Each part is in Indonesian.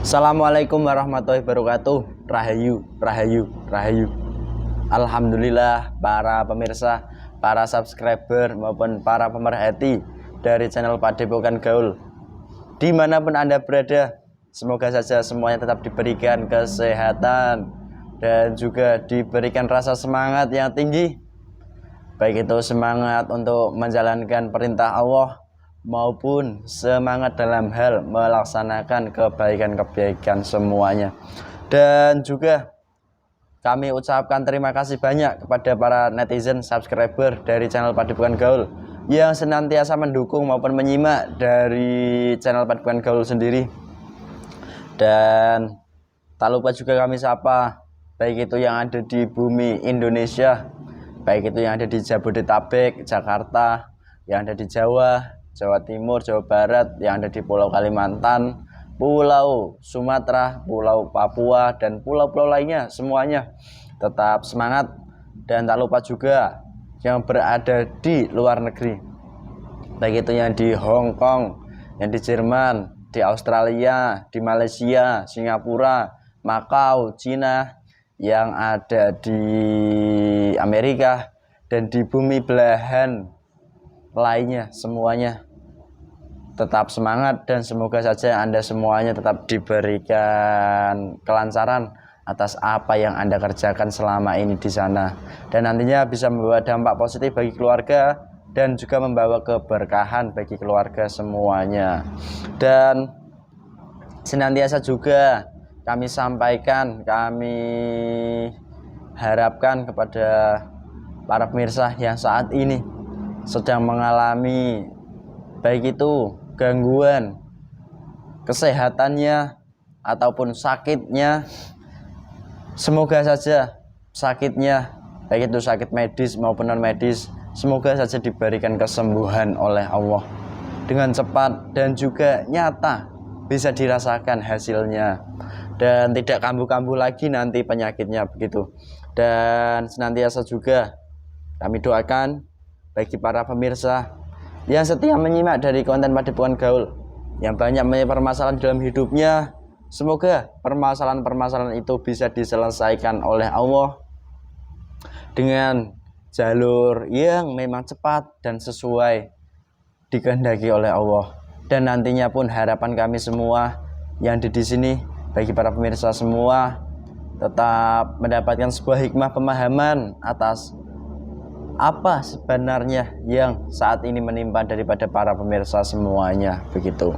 Assalamualaikum warahmatullahi wabarakatuh. Rahayu, rahayu, rahayu. Alhamdulillah para pemirsa, para subscriber maupun para pemerhati dari channel Padepokan Gaul dimanapun Anda berada, semoga saja semuanya tetap diberikan kesehatan dan juga diberikan rasa semangat yang tinggi, baik itu semangat untuk menjalankan perintah Allah maupun semangat dalam hal melaksanakan kebaikan-kebaikan semuanya. Dan juga kami ucapkan terima kasih banyak kepada para netizen subscriber dari channel Padepokan Gaul yang senantiasa mendukung maupun menyimak dari channel Padepokan Gaul sendiri. Dan tak lupa juga kami sapa baik itu yang ada di bumi Indonesia, baik itu yang ada di Jabodetabek, Jakarta, yang ada di Jawa, Jawa Timur, Jawa Barat, yang ada di Pulau Kalimantan, Pulau Sumatera, Pulau Papua, dan pulau-pulau lainnya, semuanya tetap semangat. Dan tak lupa juga yang berada di luar negeri, baik itu yang di Hong Kong, yang di Jerman, di Australia, di Malaysia, Singapura, Makau, Cina, yang ada di Amerika, dan di bumi belahan lainnya, semuanya tetap semangat. Dan semoga saja Anda semuanya tetap diberikan kelancaran atas apa yang Anda kerjakan selama ini di sana, dan nantinya bisa membawa dampak positif bagi keluarga dan juga membawa keberkahan bagi keluarga semuanya. Dan senantiasa juga kami sampaikan, kami harapkan kepada para pemirsa yang saat ini sedang mengalami baik itu gangguan kesehatannya ataupun sakitnya, semoga saja sakitnya, baik itu sakit medis maupun non medis, semoga saja diberikan kesembuhan oleh Allah dengan cepat dan juga nyata, bisa dirasakan hasilnya dan tidak kambuh-kambuh lagi nanti penyakitnya begitu. Dan senantiasa juga kami doakan bagi para pemirsa yang setia menyimak dari konten Padepokan Gaul, yang banyak mempunyai permasalahan dalam hidupnya, semoga permasalahan-permasalahan itu bisa diselesaikan oleh Allah dengan jalur yang memang cepat dan sesuai dikehendaki oleh Allah. Dan nantinya pun harapan kami semua yang ada di sini, bagi para pemirsa semua, tetap mendapatkan sebuah hikmah pemahaman atas apa sebenarnya yang saat ini menimpa daripada para pemirsa semuanya begitu.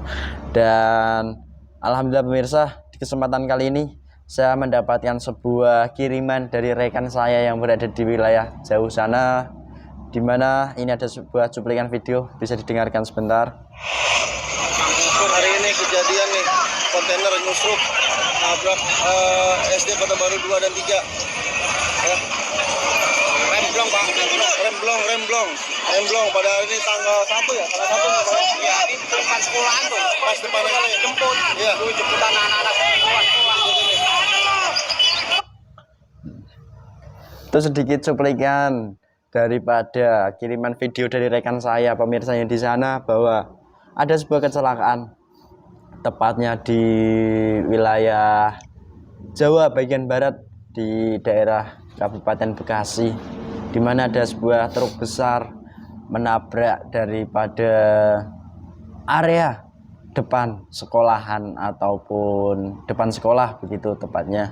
Dan alhamdulillah pemirsa, di kesempatan kali ini saya mendapatkan sebuah kiriman dari rekan saya yang berada di wilayah jauh sana, dimana ini ada sebuah cuplikan video, bisa didengarkan sebentar. Hari ini kejadian nih, kontainer nyusruk nabrak SD Kota Baru 2 dan 3 ya. Remblong Pak, remblong pada hari ini tanggal 1 ya, tanggal 1 ya, di depan sekolahan tuh, pas depan jemput, ya, jemputan anak-anak sekolah. Itu sedikit cuplikan daripada kiriman video dari rekan saya pemirsa yang di sana, bahwa ada sebuah kecelakaan tepatnya di wilayah Jawa bagian barat di daerah Kabupaten Bekasi, di mana ada sebuah truk besar menabrak daripada area depan sekolahan ataupun depan sekolah begitu tepatnya.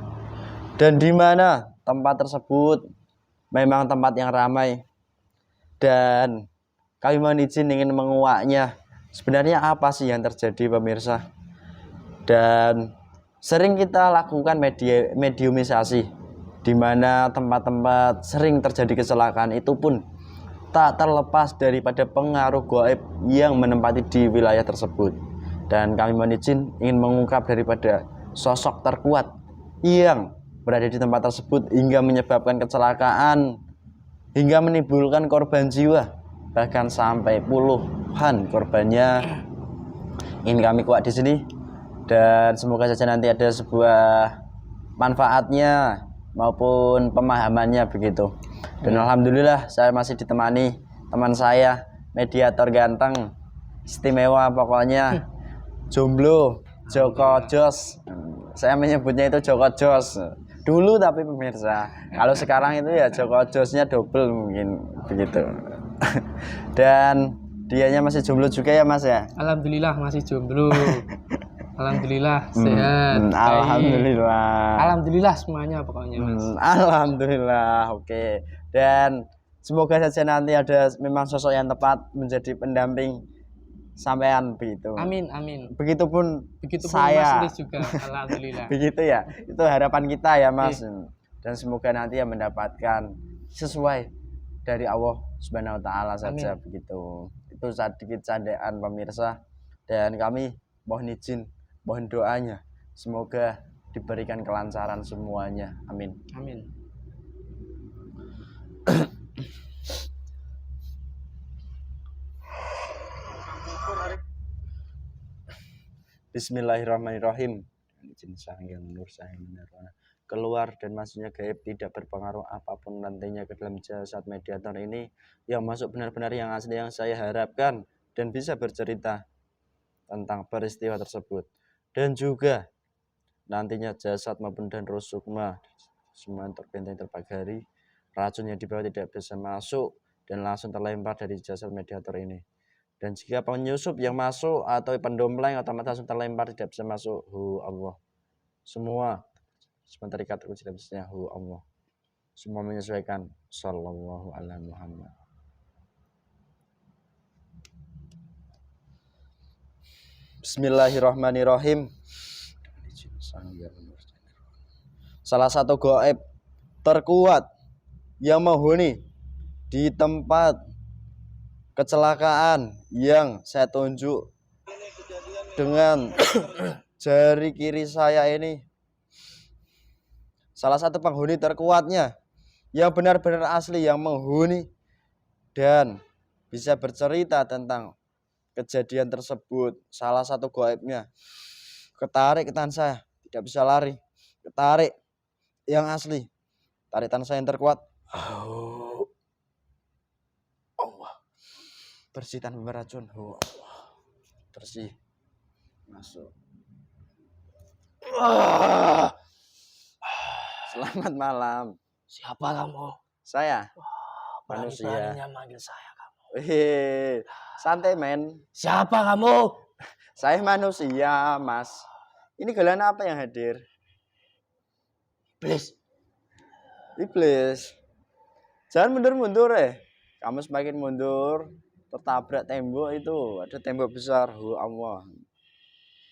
Dan di mana tempat tersebut memang tempat yang ramai, dan kami mohon izin ingin menguaknya. Sebenarnya apa sih yang terjadi pemirsa? Dan sering kita lakukan mediumisasi, di mana tempat-tempat sering terjadi kecelakaan itu pun tak terlepas daripada pengaruh gaib yang menempati di wilayah tersebut. Dan kami mohon izin ingin mengungkap daripada sosok terkuat yang berada di tempat tersebut hingga menyebabkan kecelakaan, hingga menimbulkan korban jiwa, bahkan sampai puluhan korbannya. Ingin kami kuat di sini, dan semoga saja nanti ada sebuah manfaatnya maupun pemahamannya begitu. Dan alhamdulillah saya masih ditemani teman saya, mediator ganteng, istimewa pokoknya, jomblo, Joko Jos. Saya menyebutnya itu Joko Jos. Dulu tapi pemirsa. Kalau sekarang itu ya Joko Josnya double mungkin begitu. Dan dianya masih jomblo juga ya Mas ya? Alhamdulillah masih jomblo. Alhamdulillah sehat. Baik. Alhamdulillah. Alhamdulillah semuanya pokoknya Mas. Alhamdulillah. Oke. Dan semoga saja nanti ada memang sosok yang tepat menjadi pendamping sampean begitu. Amin amin. Begitupun Mas saya. Lis juga. Alhamdulillah. Begitu ya. Itu harapan kita ya Mas. Dan semoga nanti yang mendapatkan sesuai dari Allah Subhanahu wa taala saja. Amin. Begitu. Itu sedikit candaan pemirsa, dan kami mohon izin, mohon doanya semoga diberikan kelancaran semuanya. Amin. Amin. Bismillahirrahmanirrahim. Izin sang yang nur sang menerwana. Keluar dan masuknya gaib tidak berpengaruh apapun nantinya ke dalam jasad mediator ini yang masuk benar-benar yang asli yang saya harapkan dan bisa bercerita tentang peristiwa tersebut. Dan juga nantinya jasad maupun dan roh sukma semua terbenteng terpagari, racun yang dibawa tidak bisa masuk dan langsung terlempar dari jasad mediator ini. Dan jika penyusup yang masuk atau pendompleng otomatis langsung terlempar tidak bisa masuk. Allah. Semua terikat tidak bisa. Allah. Semua menyesuaikan. Sallallahu alaihi Muhammad. Bismillahirrahmanirrahim. Salah satu gaib terkuat yang menghuni di tempat kecelakaan yang saya tunjuk dengan jari kiri saya ini, salah satu penghuni terkuatnya yang benar-benar asli yang menghuni dan bisa bercerita tentang kejadian tersebut. Salah satu gaibnya ketarik tangan saya, tidak bisa lari, ketarik yang asli, tarik tangan saya yang terkuat. Bersih tanpa beracun. Bersih. Masuk. Selamat malam. Siapa kamu? Saya. Manusia. Manggil saya kamu. Santai men. Siapa kamu? Saya manusia Mas. Ini galian apa yang hadir? Iblis. Jangan mundur-mundur Kamu semakin mundur tertabrak tembok itu, ada tembok besar. Allah.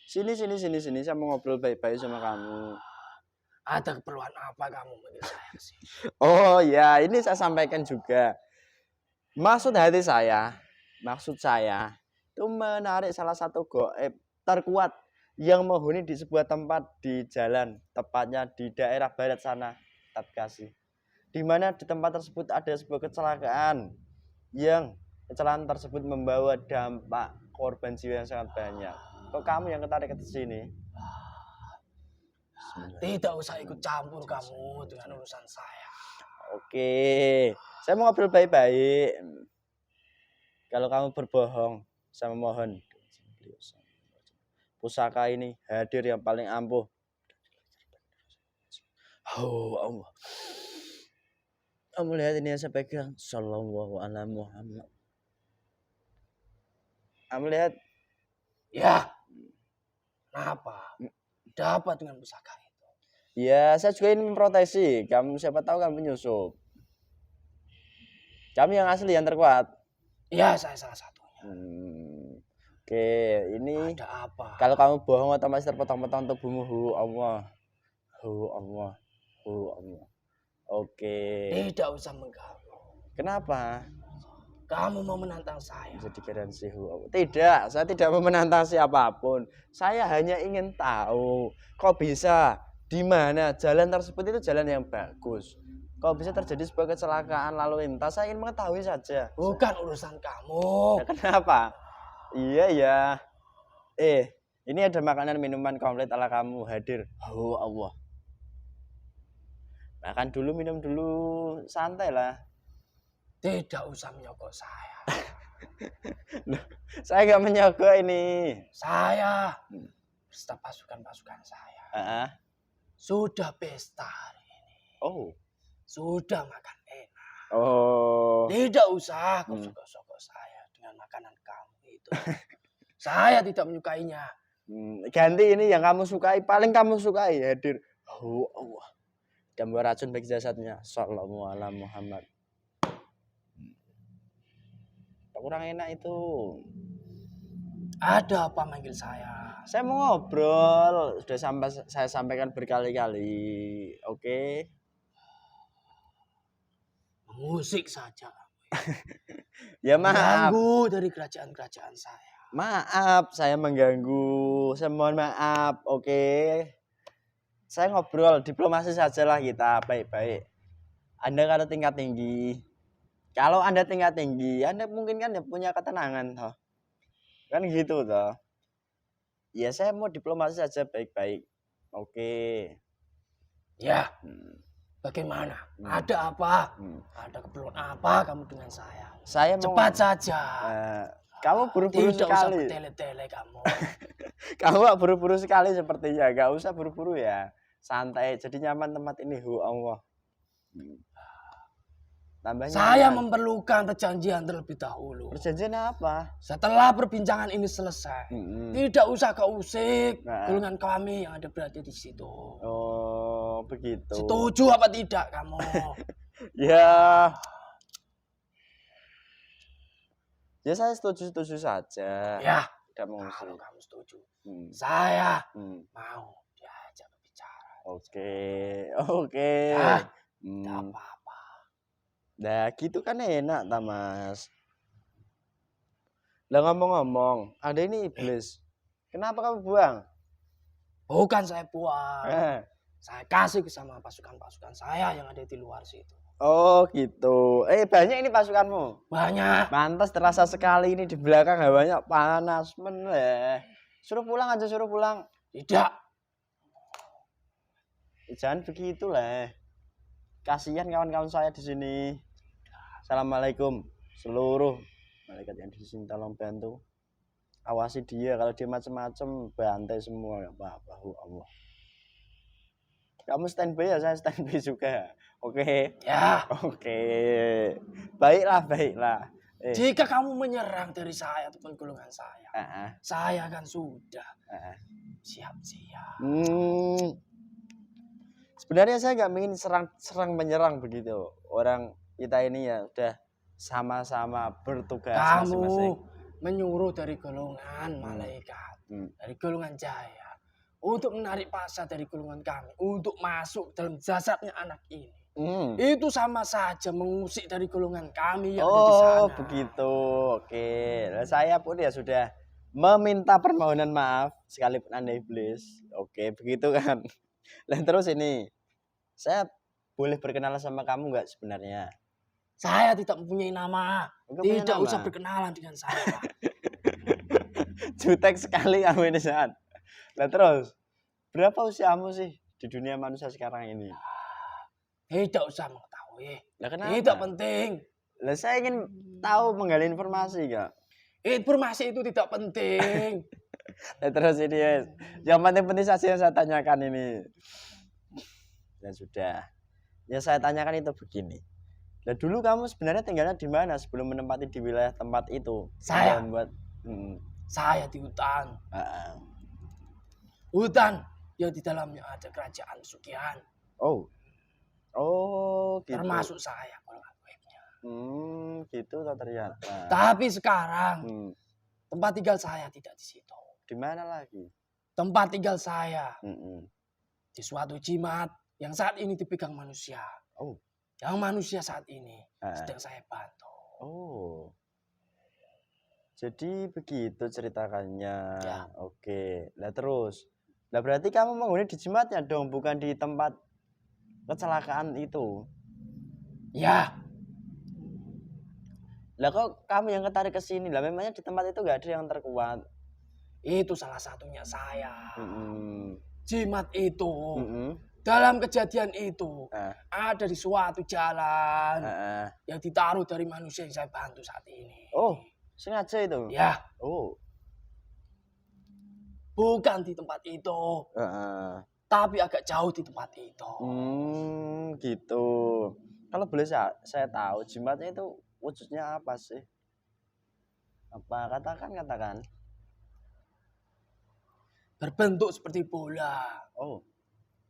Sini saya mau ngobrol baik-baik sama kamu. Ada keperluan apa kamu manggil saya kesini? Oh ya, ini saya sampaikan juga. Maksud saya itu menarik salah satu gaib terkuat yang menghuni di sebuah tempat di jalan, tepatnya di daerah barat sana, Bekasi. Di mana di tempat tersebut ada sebuah kecelakaan yang kecelakaan tersebut membawa dampak korban jiwa yang sangat banyak. Kok kamu yang ketarik ke sini? Tidak usah ikut campur kamu dengan urusan saya. Oke, saya mau ngobrol baik-baik. Kalau kamu berbohong, saya memohon pusaka ini hadir yang paling ampuh. Allah. Kamu lihat ini yang saya pegang. Sallallahu alaihi Muhammad. Kamu lihat? Ya. Kenapa? Dapat dengan pusaka itu. Ya, saya juga ingin memproteksi. Kamu siapa tahu kan penyusup. Kamu yang asli yang terkuat. Ya, saya salah satunya. Oke, ini ada apa? Kalau kamu bohong otomatis terpotong-potong tubuhmu. Allah. Allah. Oke. Tidak usah mengganggu. Kenapa? Kamu mau menantang saya? Jadi garansi. Tidak, saya tidak mau menantang siapapun. Saya hanya ingin tahu kok bisa di mana jalan tersebut itu jalan yang bagus. Kok bisa terjadi sebuah kecelakaan lalu lintas? Saya ingin mengetahui saja. Bukan urusan kamu. Ya, kenapa? Iya ya. Ini ada makanan minuman komplit ala kamu hadir. Allah. Makan dulu, minum dulu, santai lah. Tidak usah menyogok saya. Loh, saya nggak menyogok ini. Saya beserta pasukan-pasukan saya Heeh. sudah pesta hari ini. Oh. Sudah makan enak. Oh. Tidak usah gosok-gosok saya dengan makanan kamu itu. Saya tidak menyukainya. Ganti ini yang kamu sukai, paling kamu sukai hadir. Oh Allah. Dan membawa racun bagi jasadnya. Sallallahu ala Muhammad. Kurang enak itu. Ada apa manggil saya? Saya mau ngobrol. Sudah saya sampaikan berkali-kali. Oke. Musik saja. Ya maaf. Mengganggu dari kerajaan-kerajaan saya. Maaf, saya mengganggu. Saya mohon maaf. Oke. Saya ngobrol diplomasi sajalah kita baik-baik. Anda kalau tingkat tinggi. Kalau Anda tingkat tinggi, Anda mungkin kan ya punya ketenangan toh. Kan gitu toh. Ya saya mau diplomasi saja baik-baik. Oke. Ya. Bagaimana? Ada apa? Ada keperluan apa kamu dengan saya? Saya mau Cepat saja. Kamu buru-buru Tidak usah sekali. bertele-tele kamu. Kamu gak buru-buru sekali sepertinya. Gak usah buru-buru ya. Santai. Jadi nyaman tempat ini. Allah. Tambahnya Saya nyaman. memerlukan perjanjian terlebih dahulu. Perjanjian apa? Setelah perbincangan ini selesai, tidak usah kau usik Nah. golongan kami yang ada berada di situ. Oh, begitu. Setuju apa tidak kamu? Ya. Ya saya setuju saja. Ya, Tidak mau kalau usik. kamu setuju, Hmm. saya Hmm. mau diajak berbicara. Oke. Oke. Ya, tidak Hmm. apa-apa. Nah, gitu kan enak, Mas. Lah ngomong-ngomong, ada ini iblis. Kenapa kamu buang? Bukan saya buang. Eh. Saya kasih ke sama pasukan-pasukan saya yang ada di luar situ. Oh, gitu. Banyak ini pasukanmu. Banyak. Pantas terasa sekali ini di belakang hawanya panas meneh. Suruh pulang aja, suruh pulang. Tidak. Jangan begitu lah. Kasihan kawan-kawan saya di sini. Assalamualaikum seluruh malaikat yang di sini, tolong bantu. Awasi dia, kalau dia macam-macam bantai semua, enggak apa-apa. Allah. Kamu standby ya, saya standby juga. Oke. Ya. Oke. Baiklah. Jika kamu menyerang dari saya ataupun golongan saya, saya kan sudah siap-siap. Sebenarnya saya nggak ingin serang menyerang begitu. Orang kita ini ya udah sama-sama bertugas masing-masing. Kamu menyuruh dari golongan malaikat, dari golongan jaya, untuk menarik paksa dari golongan kami, untuk masuk dalam jasadnya anak ini. Itu sama saja mengusik dari golongan kami yang ada di sana. Oh, begitu. Oke. Nah, saya pun ya sudah meminta permohonan maaf sekalipun Anda iblis. Oke, begitu kan. Dan terus ini, saya boleh berkenalan sama kamu nggak sebenarnya? Saya tidak mempunyai nama. Punya Tidak nama? usah berkenalan dengan saya. Jutek sekali kamu ini saat. Nah terus, berapa usiamu sih di dunia manusia sekarang ini? Tidak usah mengetahui. Lah kenapa? Tidak penting. Lah saya ingin tahu menggali informasi kak. Informasi itu tidak penting. Nah terus ini ya, yang penting saja yang saya tanyakan ini. Ya sudah, yang saya tanyakan itu begini. Nah dulu kamu sebenarnya tinggalnya di mana sebelum menempati di wilayah tempat itu? Saya membuat saya di hutan. Hutan yang di dalamnya ada kerajaan Sugihan. Oh, gitu. Termasuk saya golongan webnya. Gitu tak ternyata. Tapi sekarang tempat tinggal saya tidak di situ. Di mana lagi? Tempat tinggal saya di suatu jimat yang saat ini dipegang manusia. Oh. Yang manusia saat ini sedang saya bantu. Oh. Jadi begitu ceritakannya. Ya. Oke. Lah terus. Lah berarti kamu menghuni di jimatnya dong, bukan di tempat kecelakaan itu. Ya. Lah kok kamu yang ketarik ke sini? Lah memangnya di tempat itu enggak ada yang terkuat. Itu salah satunya saya. Jimat itu. Dalam kejadian itu ada di suatu jalan yang ditaruh dari manusia yang saya bantu saat ini. Oh, sengaja itu? Ya. Oh. Bukan di tempat itu. tapi agak jauh di tempat itu. Gitu. Kalau boleh saya tahu jimatnya itu wujudnya apa sih? Apa katakan? Berbentuk seperti bola. Oh,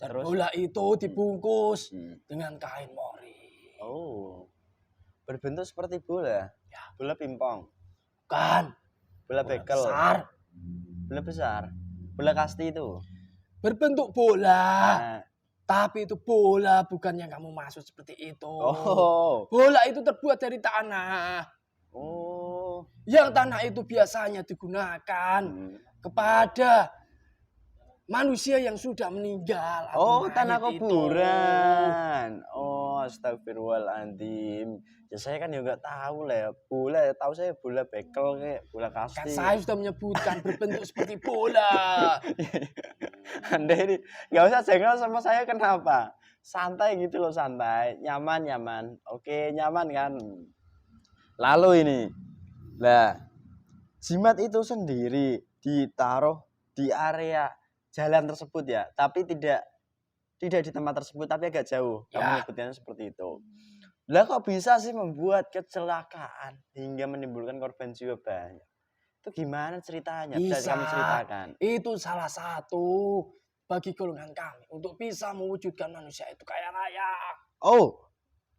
Dan terus? bola itu dibungkus Hmm. dengan kain mori. Oh, berbentuk seperti bola. Ya. Bola pingpong, Bukan. bola Bola bekel, besar. bola besar, bola kasti itu. Berbentuk bola. Nah. Tapi itu bola bukan yang kamu maksud seperti itu. Oh. Bola itu terbuat dari tanah. Oh. Yang tanah itu biasanya digunakan kepada manusia yang sudah meninggal. Oh, atau tanah mayit itu. kuburan. Oh, astagfirullahaladzim. Ya saya kan juga tahu lah ya. Bola, tahu saya bola bekel kayak bola Kan kasti. saya sudah menyebutkan berbentuk seperti bola. Anda ini nggak usah jengkel sama saya, kenapa? Santai gitu loh, santai, nyaman. Oke, nyaman kan. Lalu ini, lah, jimat itu sendiri ditaruh di area jalan tersebut ya, tapi tidak di tempat tersebut, tapi agak jauh. Kamu Ya. menyebutnya seperti itu. Lah kok bisa sih membuat kecelakaan hingga menimbulkan korban jiwa banyak? Itu gimana ceritanya? Bisa Bisa. kamu ceritakan? Itu salah satu bagi golongan kami untuk bisa mewujudkan manusia itu kaya raya. Oh,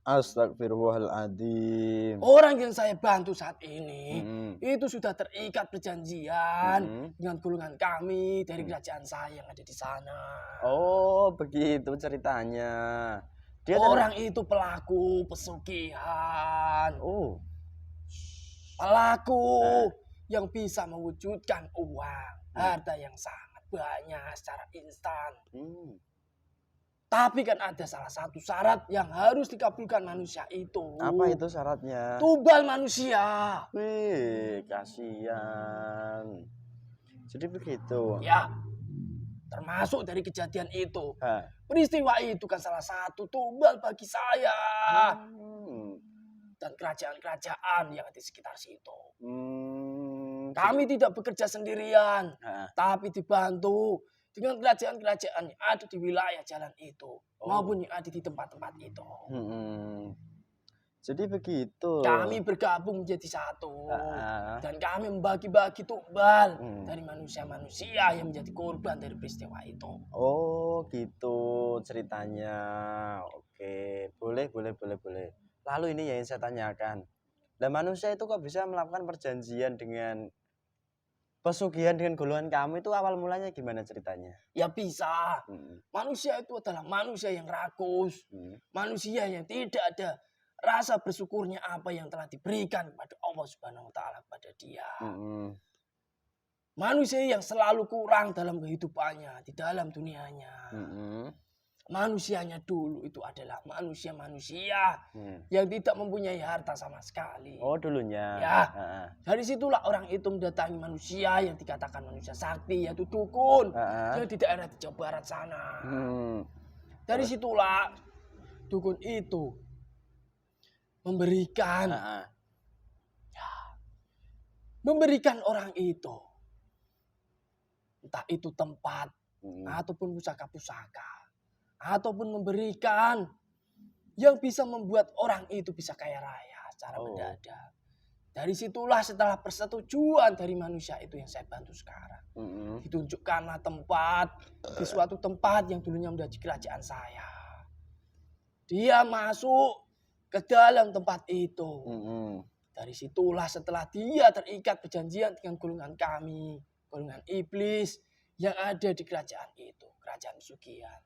astagfirullahaladzim. Orang yang saya bantu saat ini Mm-mm. itu sudah terikat perjanjian Mm-mm. dengan golongan kami dari kerajaan saya yang ada di sana. Oh, begitu ceritanya. Dia Orang itu pelaku pesugihan. Oh. Pelaku yang bisa mewujudkan uang, harta yang sangat banyak secara instan. Tapi kan ada salah satu syarat yang harus dikabulkan manusia itu. Apa itu syaratnya? Tumbal manusia. Wih, kasihan. Jadi begitu. Ya, termasuk dari kejadian itu. Hah. Peristiwa itu kan salah satu tumbal bagi saya. Dan kerajaan-kerajaan yang ada di sekitar situ. Kami tidak bekerja sendirian, tapi dibantu dengan kerajaan-kerajaan yang ada di wilayah jalan itu, maupun yang ada di tempat-tempat itu. Jadi begitu. Kami bergabung menjadi satu, dan kami membagi-bagi tumbal dari manusia-manusia yang menjadi korban dari peristiwa itu. Oh, gitu ceritanya. Oke, boleh. Lalu ini yang saya tanyakan. Nah, manusia itu kok bisa melakukan perjanjian dengan pesugihan dengan golongan kamu, itu awal mulanya gimana ceritanya? Ya bisa. Manusia itu adalah manusia yang rakus. Manusia yang tidak ada rasa bersyukurnya apa yang telah diberikan kepada Allah Subhanahu wa taala kepada dia. Manusia yang selalu kurang dalam kehidupannya, di dalam dunianya. Manusianya dulu itu adalah manusia-manusia yang tidak mempunyai harta sama sekali. Oh, dulunya. Ya. Dari situlah orang itu mendatangi manusia yang dikatakan manusia sakti, yaitu dukun yang di daerah di Jawa Barat sana. Dari situlah dukun itu memberikan orang itu, entah itu tempat ataupun pusaka-pusaka, ataupun memberikan yang bisa membuat orang itu bisa kaya raya secara mendadak. Dari situlah setelah persetujuan dari manusia itu yang saya bantu sekarang, ditunjukkanlah tempat di suatu tempat yang dulunya menjadi kerajaan saya. Dia masuk ke dalam tempat itu. Dari situlah setelah dia terikat perjanjian dengan golongan kami, golongan iblis yang ada di kerajaan itu, kerajaan pesugihan.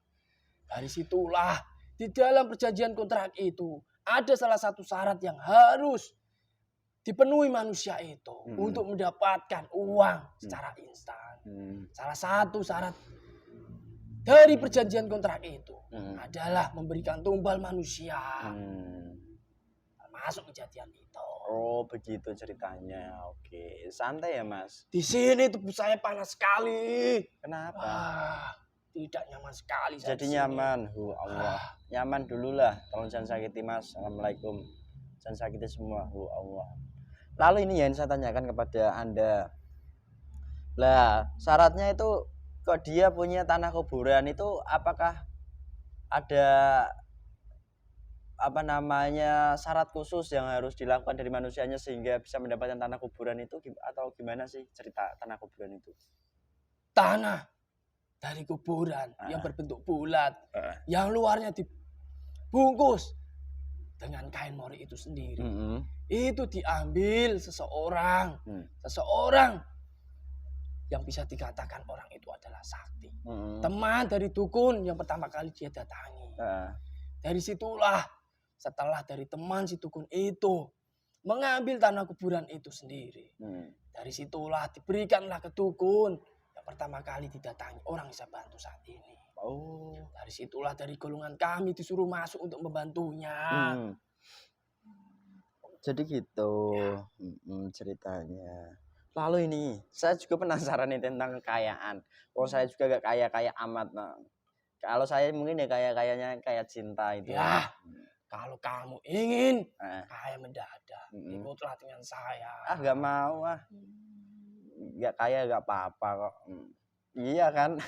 Dari situlah di dalam perjanjian kontrak itu ada salah satu syarat yang harus dipenuhi manusia itu untuk mendapatkan uang secara instan. Salah satu syarat dari perjanjian kontrak itu adalah memberikan tumbal manusia. Termasuk kejadian itu. Oh, begitu ceritanya. Oke, santai ya, Mas. Di sini tubuh saya panas sekali. Kenapa? Tidak nyaman sekali. Jadi nyaman, Allah. Nyaman dululah. Tolong jangan sakiti, Mas. Assalamualaikum. Jangan sakiti semua, Allah. Lalu ini yang saya tanyakan kepada Anda. Lah, syaratnya itu kok dia punya tanah kuburan itu apakah ada apa namanya syarat khusus yang harus dilakukan dari manusianya sehingga bisa mendapatkan tanah kuburan itu atau gimana sih cerita tanah kuburan itu? Tanah dari kuburan yang berbentuk bulat, yang luarnya dibungkus dengan kain mori itu sendiri. Itu diambil seseorang yang bisa dikatakan orang itu adalah sakti. Teman dari dukun yang pertama kali dia datangi. Dari situlah setelah dari teman si dukun itu mengambil tanah kuburan itu sendiri. Dari situlah diberikanlah ke dukun yang pertama kali didatangi orang yang saya bantu saat ini. Dari situlah dari golongan kami disuruh masuk untuk membantunya. Jadi gitu ceritanya. Lalu ini saya juga penasaran nih tentang kekayaan. Saya juga gak kaya-kaya amat. Nah. Kalau saya mungkin ya kayaknya kayak cinta itu. Ya. Kalau kamu ingin kaya mendadak, ikutlah dengan saya. Gak mau ah. Gak kaya gak apa-apa kok. Iya kan.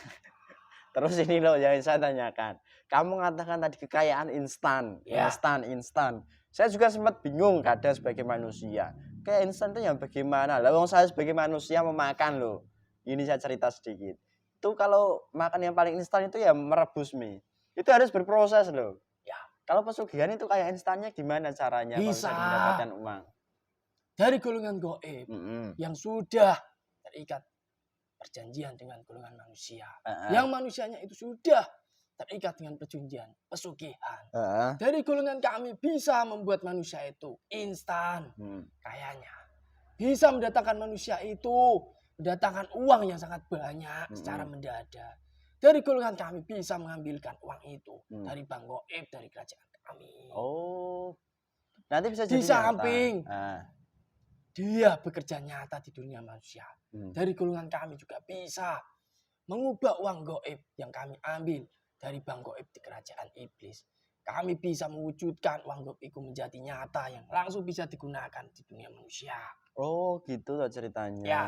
Terus ini loh yang saya tanyakan. Kamu mengatakan tadi kekayaan instan. Instan. Saya juga sempat bingung kadang sebagai manusia. Kayak instan itu yang bagaimana? Lah saya sebagai manusia memakan loh. Ini saya cerita sedikit. Itu kalau makan yang paling instan itu ya merebus mie. Itu harus berproses loh. Kalau pesugihan itu kayak instannya gimana caranya bisa mendapatkan uang? Dari golongan gaib yang sudah terikat perjanjian dengan golongan manusia. Yang manusianya itu sudah terikat dengan perjanjian pesugihan. Dari golongan kami bisa membuat manusia itu instan kayanya. Bisa mendatangkan manusia itu, mendatangkan uang yang sangat banyak secara mendadak. Dari golongan kami bisa mengambilkan uang itu dari bank gaib, dari kerajaan kami. Nanti bisa jadi di samping dia bekerja nyata di dunia manusia. Dari golongan kami juga bisa mengubah uang gaib yang kami ambil dari bank gaib di kerajaan iblis. Kami bisa mewujudkan uang gaib itu menjadi nyata yang langsung bisa digunakan di dunia manusia. Gitu loh ceritanya. Ya.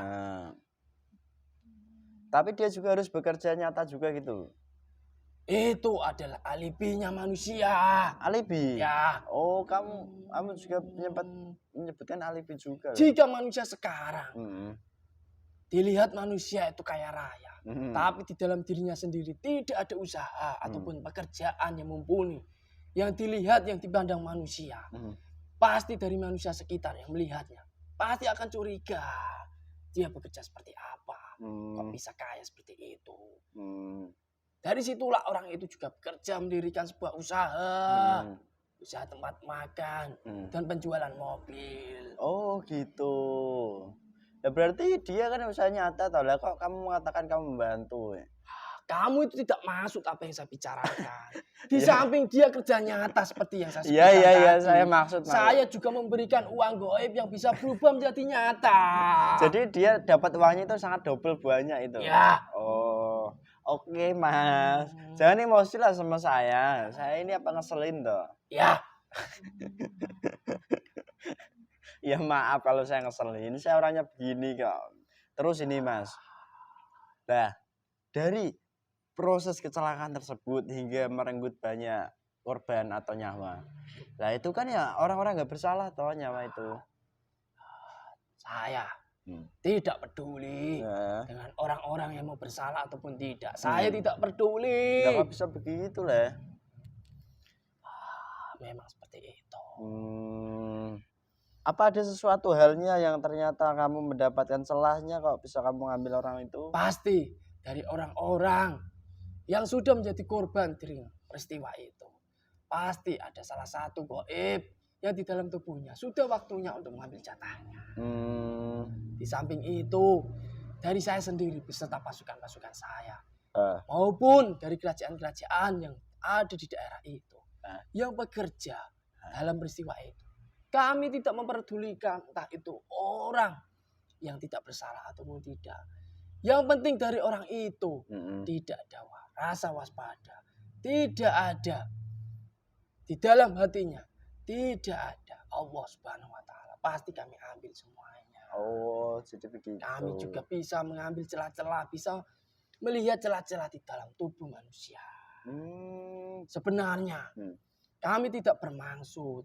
Tapi dia juga harus bekerja nyata juga gitu. Itu adalah alibinya manusia. Alibi? Ya. Kamu juga menyebutkan alibi juga. Jika manusia sekarang dilihat manusia itu kaya raya, tapi di dalam dirinya sendiri tidak ada usaha ataupun pekerjaan yang mumpuni, yang dilihat, yang dipandang manusia, pasti dari manusia sekitar yang melihatnya pasti akan curiga. Dia bekerja seperti apa? Kok bisa kaya seperti itu? Dari situlah orang itu juga bekerja mendirikan sebuah usaha. Usaha tempat makan dan penjualan mobil. Gitu. Ya berarti dia kan usaha nyata tau lah, kok kamu mengatakan kamu membantu. Kamu itu tidak maksud apa yang saya bicarakan. Di samping dia kerja nyata seperti yang saya sebutkan tadi. Iya, saya maksud. Saya juga memberikan uang gaib yang bisa berubah menjadi nyata. Jadi dia dapat uangnya itu sangat double banyak itu. Ya. Oke Mas. Jangan emosi lah sama saya. Saya ini apa ngeselin toh? Ya. Ya maaf kalau saya ngeselin. Saya orangnya begini kok. Terus ini Mas. Nah, dari proses kecelakaan tersebut hingga merenggut banyak korban atau nyawa. Nah itu kan ya orang-orang nggak bersalah toh nyawa itu. Saya tidak peduli dengan orang-orang yang mau bersalah ataupun tidak. Saya tidak peduli. Nggak bisa begitu lah. Memang seperti itu. Apa ada sesuatu halnya yang ternyata kamu mendapatkan celahnya kok bisa kamu ngambil orang itu? Pasti dari orang-orang yang sudah menjadi korban dari peristiwa itu. Pasti ada salah satu gaib yang di dalam tubuhnya sudah waktunya untuk mengambil jatahnya. Di samping itu, dari saya sendiri beserta pasukan-pasukan saya, maupun dari kerajaan-kerajaan yang ada di daerah itu, yang bekerja dalam peristiwa itu. Kami tidak memperdulikan entah itu orang yang tidak bersalah ataupun tidak. Yang penting dari orang itu tidak ada rasa waspada, tidak ada di dalam hatinya, tidak ada Allah Subhanahu wa taala. Pasti kami ambil semuanya. Jadi begitu. Kami juga bisa mengambil celah-celah, bisa melihat celah-celah di dalam tubuh manusia. Sebenarnya kami tidak bermaksud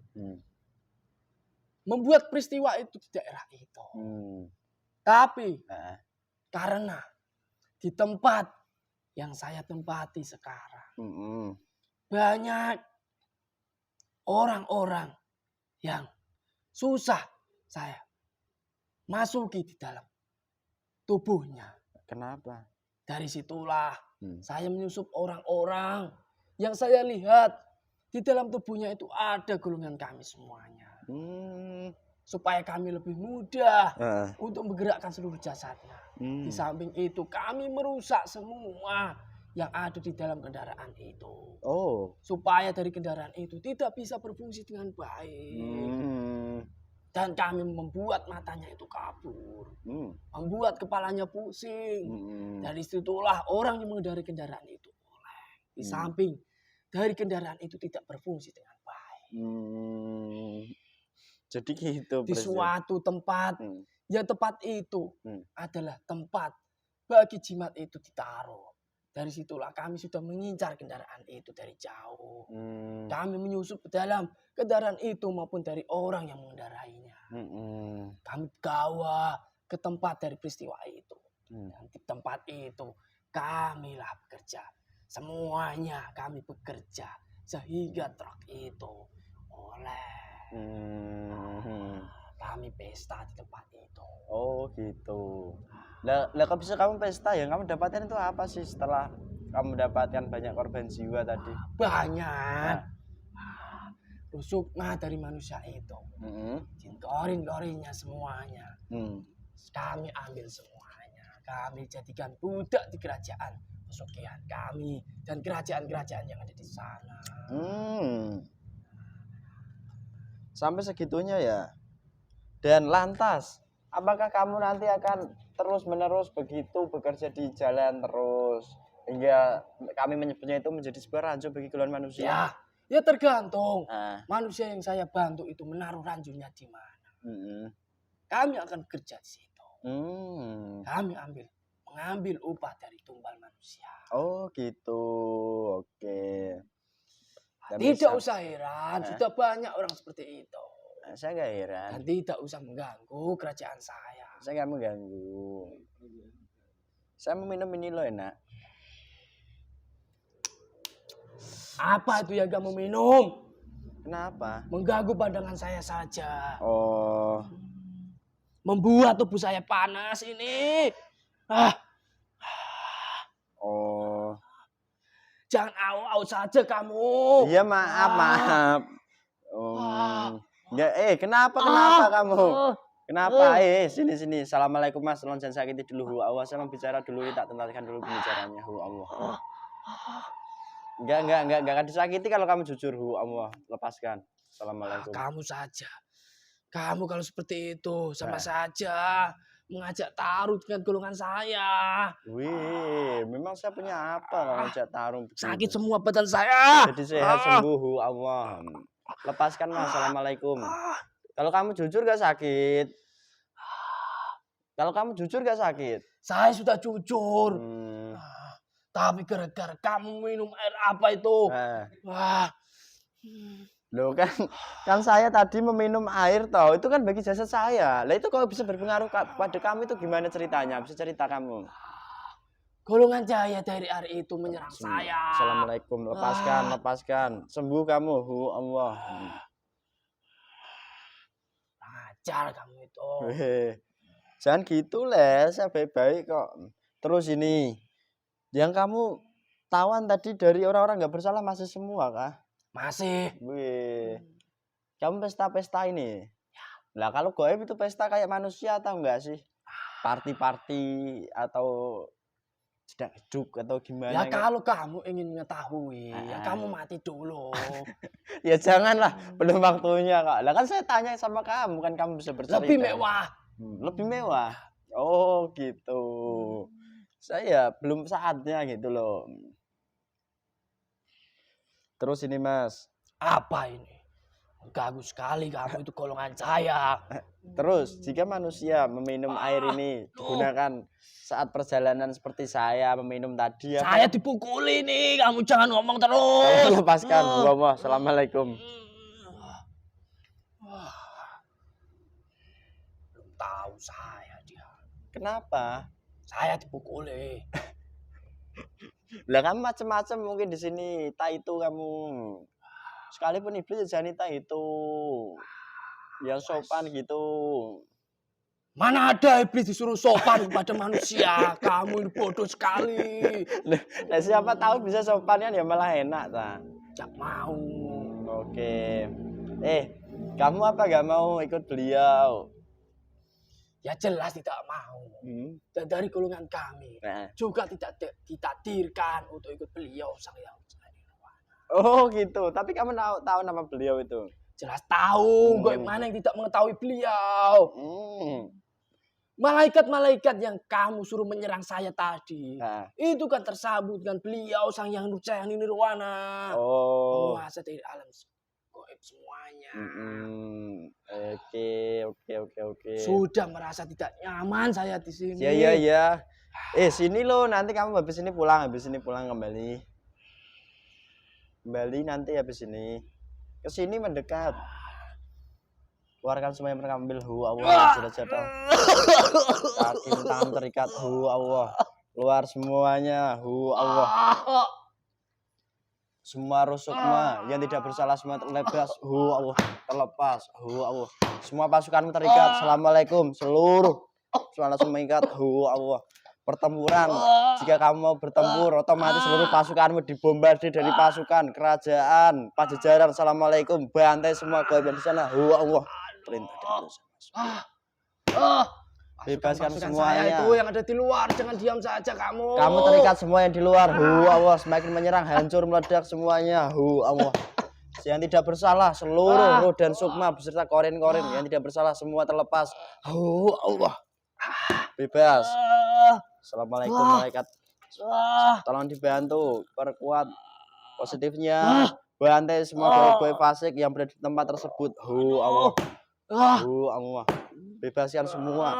membuat peristiwa itu di daerah itu. Tapi karena di tempat yang saya tempati sekarang, banyak orang-orang yang susah saya masuki di dalam tubuhnya. Kenapa? Dari situlah saya menyusup orang-orang yang saya lihat di dalam tubuhnya itu ada golongan kami semuanya. Supaya kami lebih mudah untuk menggerakkan seluruh jasadnya. Di samping itu kami merusak semua yang ada di dalam kendaraan itu. Supaya dari kendaraan itu tidak bisa berfungsi dengan baik. Dan kami membuat matanya itu kabur. Membuat kepalanya pusing. Dari situlah orang yang mengendarai kendaraan itu oleng. Di samping dari kendaraan itu tidak berfungsi dengan baik. Jadi gitu. Di suatu tempat, yang tempat itu adalah tempat bagi jimat itu ditaruh. Dari situlah kami sudah mengincar kendaraan itu dari jauh. Kami menyusup ke dalam kendaraan itu maupun dari orang yang mengendarainya. Kami bawa ke tempat dari peristiwa itu. Dan di tempat itu kamilah bekerja. Semuanya kami bekerja sehingga truk itu oleh. Kami pesta di tempat itu. Oh gitu. Lah kok bisa kamu pesta ya? Kamu dapatkan itu apa sih setelah kamu dapatkan banyak korban jiwa tadi? Banyak. Rusuknya dari manusia itu. Jin gorin-gorinnya semuanya. Kami ambil semuanya. Kami jadikan budak di kerajaan pesugihan kami. Dan kerajaan-kerajaan yang ada di sana. Sampai segitunya ya. Dan lantas, apakah kamu nanti akan terus-menerus begitu bekerja di jalan terus hingga kami menyebutnya itu menjadi sebuah ranjau bagi golongan manusia? Ya tergantung. Manusia yang saya bantu itu menaruh ranjaunya di mana. Kami akan bekerja di situ. Kami mengambil upah dari tumbal manusia. Oh gitu, oke. Tidak usah heran, sudah banyak orang seperti itu. Saya nggak heran. Dan tidak usah mengganggu kerajaan saya. Saya nggak mengganggu. Saya mau minum ini loh enak. Apa itu yang kamu minum? Kenapa? Mengganggu pandangan saya saja. Membuat tubuh saya panas ini. Jangan au-au saja kamu. Iya maaf. Kenapa kamu? Kenapa? Sini. Assalamualaikum Mas. Tolong jangan sakiti dulu. Awas saya mau bicara dulu. Tak tentarkan dulu pembicaranya. Allah. Enggak akan disakiti kalau kamu jujur. Allah. Lepaskan. Assalamualaikum. Kamu saja. Kamu kalau seperti itu sama saja mengajak taruh dengan golongan saya. Memang saya punya apa kalau ngajak taruh? Sakit semua badan saya. Jadi sehat sembuh. Allah. Lepaskan Mas. Assalamualaikum. Kalau kamu jujur gak sakit? Saya sudah jujur. Tapi gara-gara kamu minum air apa itu? Loh kan saya tadi meminum air toh. Itu kan bagi jasad saya. Lah itu kalau bisa berpengaruh pada kamu itu gimana ceritanya? Bisa cerita kamu. Golongan jaya dari hari itu menyerang saya. Assalamualaikum. Lepaskan. Sembuh kamu. Allah. Ajar kamu itu. Jangan gitu Les. Saya baik-baik kok. Terus ini. Yang kamu tawan tadi dari orang-orang gak bersalah masih semua kah? Masih. Kamu pesta-pesta ini? Lah kalau goib itu pesta kayak manusia atau enggak sih? Party atau jedak-jeduk atau gimana? Ya kalau kamu ingin mengetahui, ya kamu mati dulu. Ya janganlah, belum waktunya kak. Lah kan saya tanya sama kamu, kan kamu bisa bercerita. Lebih mewah. Oh gitu. Saya belum saatnya gitu loh. Terus ini Mas. Apa ini? Ganggu sekali kamu, itu golongan saya. Terus jika manusia meminum air ini digunakan saat perjalanan seperti saya meminum tadi, Saya dipukuli nih, kamu jangan ngomong terus. kamu lepaskan. Wah, assalamualaikum. Belum tahu saya dia. Kenapa? Saya dipukuli. Lah kamu macam-macam mungkin di sini. Tak itu kamu. Sekalipun iblis jangan itu. Yang sopan gitu. Mana ada iblis disuruh sopan kepada manusia? Kamu ini bodoh sekali. Nah, siapa tahu bisa sopan kan ya malah enak ta. Tidak mau. Oke. Kamu apa gak mau ikut beliau? Ya jelas tidak mau. Dan dari golongan kami juga tidak ditakdirkan untuk ikut beliau sang yang Oh gitu. Tapi kamu tahu nama beliau itu? Jelas tahu. Bagaimana yang tidak mengetahui beliau? Malaikat-malaikat yang kamu suruh menyerang saya tadi, itu kan tersambut dengan beliau sang yang nirwana. Penguasa dari alam gaib semuanya. Oke. Sudah merasa tidak nyaman saya di sini. Iya. Sini lo, nanti kamu habis ini pulang kembali. Kembali nanti habis ini. Ke sini mendekat. Keluarkan semua yang pernah ambil Allah sudah jatuh. Kaki tangan terikat Allah. Keluar semuanya Allah. Semua rusukma yang tidak bersalah semua terlepas Allah, terlepas Allah. Semua pasukanmu terikat. Assalamualaikum seluruh. Langsung mengikat Allah. Pertempuran, jika kamu mau bertempur, otomatis seluruh pasukanmu dibombardir dari pasukan kerajaan Pajajaran. Assalamualaikum, bantai semua gaib di sana. Allah. Perintah bebaskan semuanya. Itu yang ada di luar, jangan diam saja kamu. Kamu terikat semua yang di luar. Allah semakin menyerang, hancur meledak semuanya. Allah. Yang tidak bersalah seluruh roh dan sukma beserta korin-korin yang tidak bersalah semua terlepas. Allah. Bebas. Assalamualaikum malaikat. Tolong dibantu, perkuat positifnya. Bantai semua gaib fasik yang berada di tempat tersebut. Allah. Allah. Bebaskan semua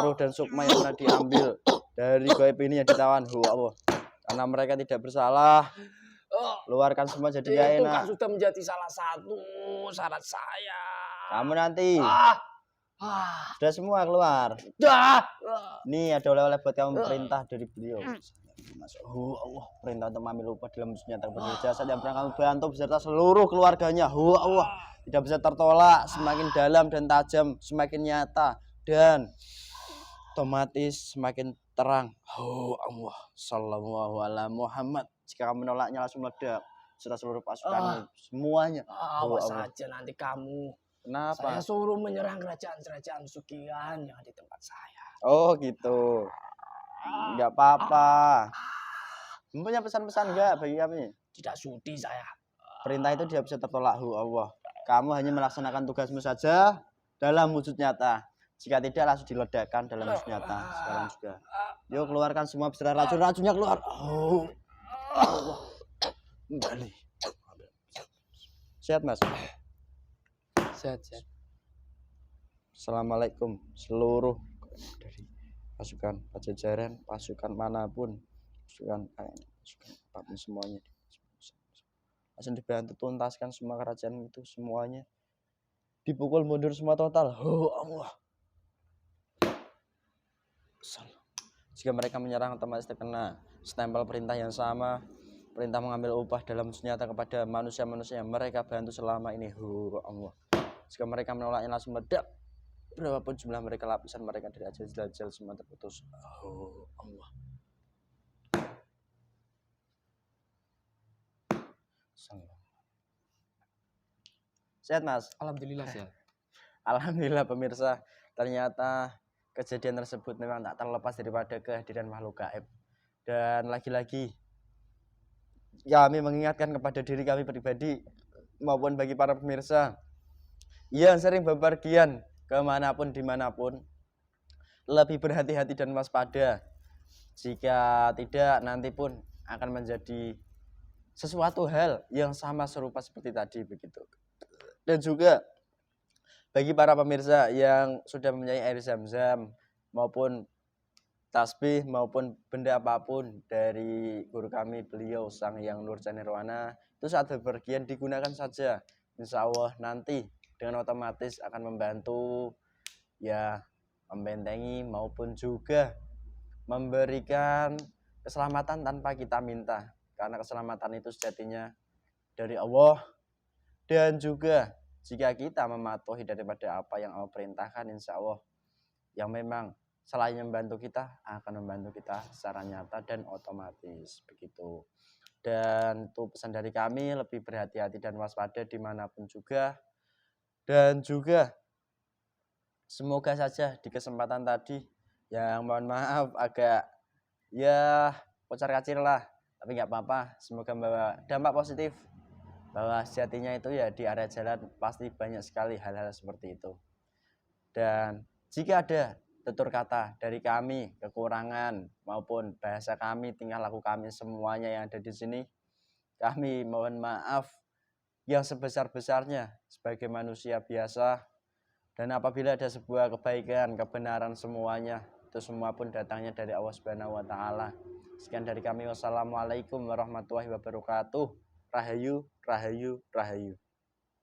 roh dan sukma yang pernah diambil dari gaib ini yang ditawan. Allah. Karena mereka tidak bersalah. Keluarkan semua jadi gak enak. Itu kan sudah menjadi salah satu syarat saya. Kamu nanti sudah semua keluar. Nih ada oleh-oleh buat kamu, perintah dari beliau. Allah, perintah untuk mengambil upah dalam senjata berjasa yang pernah kamu bantu beserta seluruh keluarganya. Allah tidak bisa tertolak, semakin dalam dan tajam, semakin nyata dan otomatis semakin terang. Allah sallallahu alaihi Muhammad. Jika kamu menolaknya langsung meledak serta seluruh pasukanmu semuanya. Awas saja nanti kamu. Kenapa? Saya suruh menyerang kerajaan-kerajaan Sukian yang di tempat saya. Oh gitu. Enggak apa-apa. Punya pesan-pesan enggak bagi kami? Tidak sudi saya. Perintah itu tidak bisa tertolak. Allah. Kamu hanya melaksanakan tugasmu saja dalam wujud nyata. Jika tidak langsung diledakkan dalam wujud nyata. Sekarang juga. Yuk keluarkan semua beserta racun-racunnya keluar. Allah. Kembali. Sehat Mas? Sehat. Assalamualaikum seluruh dari pasukan Pajajaran, pasukan manapun, pasukan apapun semuanya. Langsung dibantu tuntaskan semua kerajaan itu semuanya. Dipukul mundur semua total. Allah. Jika mereka menyerang otomatis terkena stempel perintah yang sama. Perintah mengambil upah dalam senjata kepada manusia-manusia yang mereka bantu selama ini. Allah. Jika mereka menolaknya langsung meledak. Berapapun jumlah mereka, lapisan mereka dari ajal semua terputus. Allah. Sehat Mas? Alhamdulillah sehat. Alhamdulillah pemirsa, ternyata kejadian tersebut memang tak terlepas daripada kehadiran makhluk gaib. Dan lagi-lagi kami mengingatkan kepada diri kami pribadi maupun bagi para pemirsa yang sering bepergian kemanapun dimanapun, lebih berhati-hati dan waspada. Jika tidak, nanti pun akan menjadi sesuatu hal yang sama serupa seperti tadi begitu. Dan juga bagi para pemirsa yang sudah mempunyai air zam-zam maupun tasbih maupun benda apapun dari guru kami beliau Sang Hyang Nurja Nirwana, itu saat bepergian digunakan saja. Insya Allah nanti dengan otomatis akan membantu ya membentengi maupun juga memberikan keselamatan tanpa kita minta, karena keselamatan itu sejatinya dari Allah. Dan juga jika kita mematuhi daripada apa yang Allah perintahkan, insya Allah yang memang selain membantu kita akan membantu kita secara nyata dan otomatis begitu. Dan itu pesan dari kami, lebih berhati-hati dan waspada dimanapun juga. Dan juga semoga saja di kesempatan tadi yang mohon maaf agak ya kocar kacir lah, tapi nggak apa-apa, semoga membawa dampak positif bahwa sejatinya itu ya di area jalan pasti banyak sekali hal-hal seperti itu. Dan jika ada tutur kata dari kami kekurangan maupun bahasa kami, tingkah laku kami semuanya yang ada di sini, kami mohon maaf yang sebesar-besarnya sebagai manusia biasa. Dan apabila ada sebuah kebaikan, kebenaran semuanya, itu semua pun datangnya dari Allah Subhanahu wa taala. Sekian dari kami, wassalamualaikum warahmatullahi wabarakatuh. Rahayu, rahayu, rahayu.